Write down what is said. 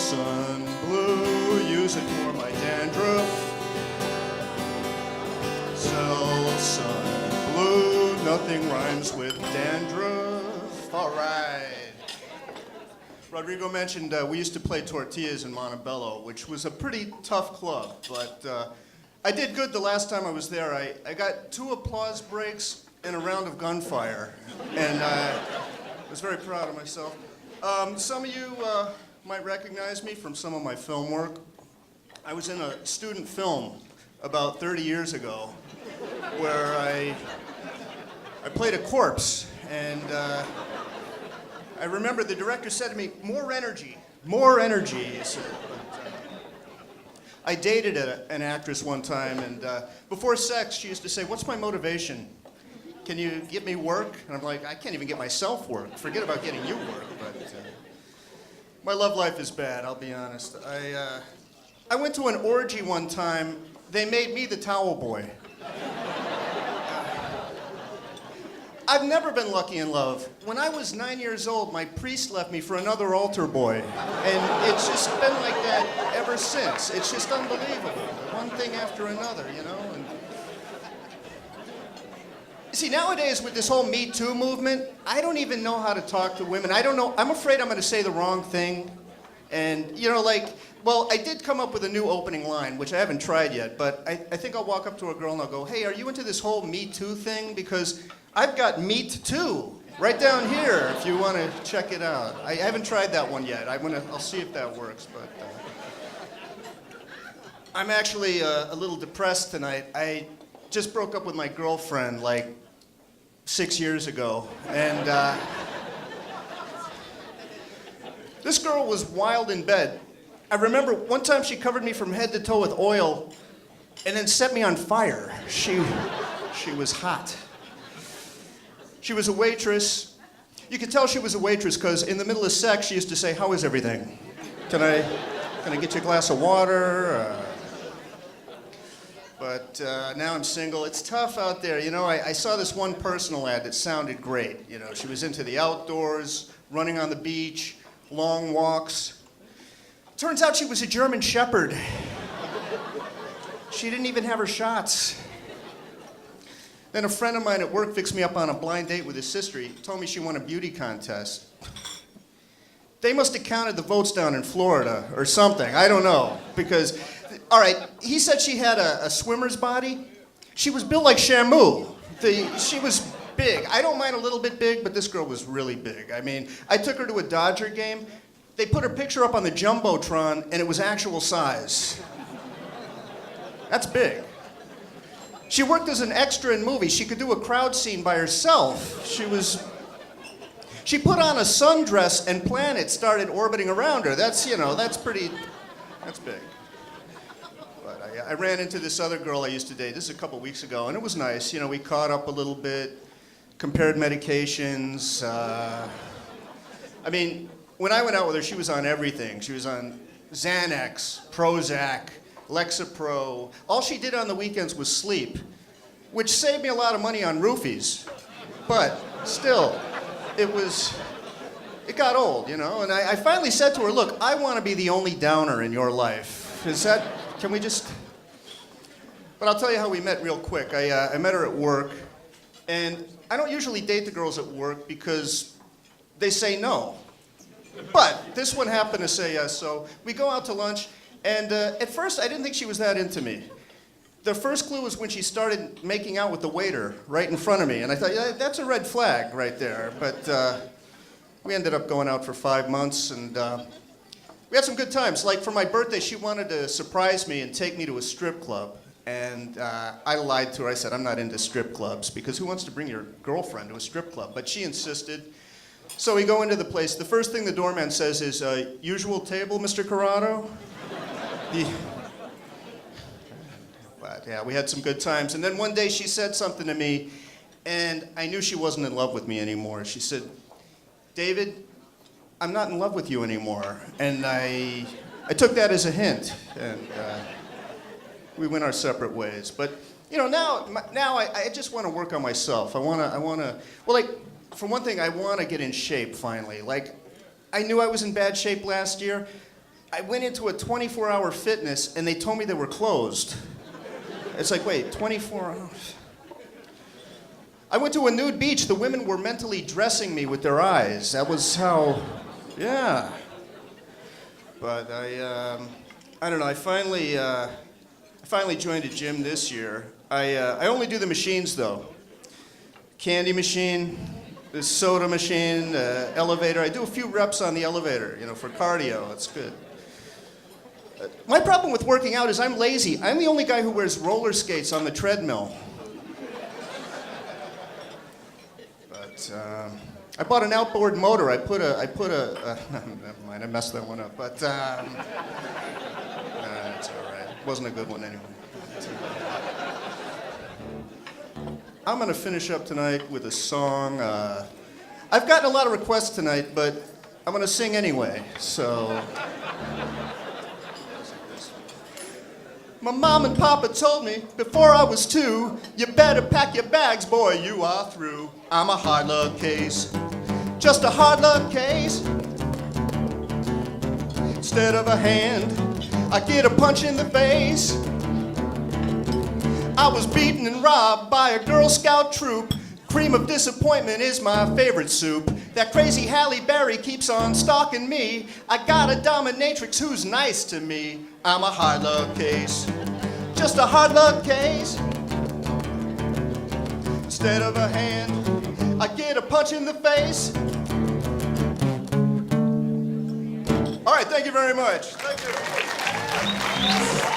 sun blue, use it for my dandruff. Sell sun blue, nothing rhymes with dandruff. All right. Rodrigo mentioned we used to play tortillas in Montebello, which was a pretty tough club, but I did good the last time I was there. I got 2 applause breaks and a round of gunfire, and I was very proud of myself. Some of you might recognize me from some of my film work. I was in a student film about 30 years ago where I played a corpse, and I remember the director said to me, more energy, more energy, he said. I dated an actress one time, and before sex, she used to say, what's my motivation? Can you get me work? And I'm like, I can't even get myself work. Forget about getting you work. But my love life is bad, I'll be honest. I went to an orgy one time. They made me the towel boy. I've never been lucky in love. When I was 9 years old, my priest left me for another altar boy. And it's just been like that ever since. It's just unbelievable. One thing after another, you know? And see, nowadays with this whole Me Too movement, I don't even know how to talk to women. I don't know. I'm afraid I'm going to say the wrong thing. And, you know, like, well, I did come up with a new opening line, which I haven't tried yet. But I think I'll walk up to a girl and I'll go, hey, are you into this whole Me Too thing? Because I've got meat too, right down here, if you want to check it out. I haven't tried that one yet. I'll see if that works. But I'm actually a little depressed tonight. I just broke up with my girlfriend like 6 years ago, and this girl was wild in bed. I remember one time she covered me from head to toe with oil, and then set me on fire. She was hot. She was a waitress. You could tell she was a waitress because in the middle of sex, she used to say, how is everything? Can I get you a glass of water? But now I'm single. It's tough out there. You know, I saw this one personal ad that sounded great. You know, she was into the outdoors, running on the beach, long walks. Turns out she was a German Shepherd. She didn't even have her shots. Then a friend of mine at work fixed me up on a blind date with his sister. He told me she won a beauty contest. They must have counted the votes down in Florida or something. I don't know. Because, all right, he said she had a swimmer's body. She was built like Shamu. She was big. I don't mind a little bit big, but this girl was really big. I mean, I took her to a Dodger game. They put her picture up on the Jumbotron, and it was actual size. That's big. She worked as an extra in movies. She could do a crowd scene by herself. She put on a sundress and planets started orbiting around her. That's big. But I ran into this other girl I used to date. This is a couple weeks ago, and it was nice. You know, we caught up a little bit, compared medications. I mean, when I went out with her, she was on everything. She was on Xanax, Prozac, Lexapro. All she did on the weekends was sleep, which saved me a lot of money on roofies. But still, it got old, you know? And I finally said to her, look, I want to be the only downer in your life. Can we just... But I'll tell you how we met real quick. I met her at work, and I don't usually date the girls at work because they say no. But this one happened to say yes, so we go out to lunch. And at first, I didn't think she was that into me. The first clue was when she started making out with the waiter right in front of me. And I thought, yeah, that's a red flag right there. But we ended up going out for 5 months, and we had some good times. Like, for my birthday, she wanted to surprise me and take me to a strip club. And I lied to her. I said, I'm not into strip clubs, because who wants to bring your girlfriend to a strip club? But she insisted. So we go into the place. The first thing the doorman says is, usual table, Mr. Corrado? But yeah, we had some good times. And then one day she said something to me, and I knew she wasn't in love with me anymore. She said, David, I'm not in love with you anymore. And I took that as a hint, and we went our separate ways. But you know, now I just want to work on myself. I want to, well, like, for one thing, I want to get in shape finally. Like, I knew I was in bad shape last year. I went into a 24-hour fitness and they told me they were closed. It's like, wait, 24 hours? I went to a nude beach. The women were mentally dressing me with their eyes. That was how, yeah. But I don't know. I finally joined a gym this year. I only do the machines though. Candy machine, the soda machine, elevator. I do a few reps on the elevator, you know, for cardio. That's good. My problem with working out is I'm lazy. I'm the only guy who wears roller skates on the treadmill. But I bought an outboard motor. I put a never mind, I messed that one up. But it's all right. It wasn't a good one anyway. I'm gonna finish up tonight with a song. I've gotten a lot of requests tonight, but I'm gonna sing anyway, so. My mom and papa told me before I was 2, you better pack your bags, boy, you are through. I'm a hard luck case, just a hard luck case. Instead of a hand, I get a punch in the face. I was beaten and robbed by a Girl Scout troop. Cream of disappointment is my favorite soup. That crazy Halle Berry keeps on stalking me. I got a dominatrix who's nice to me. I'm a hard luck case, just a hard luck case. Instead of a hand, I get a punch in the face. All right, thank you very much. Thank you.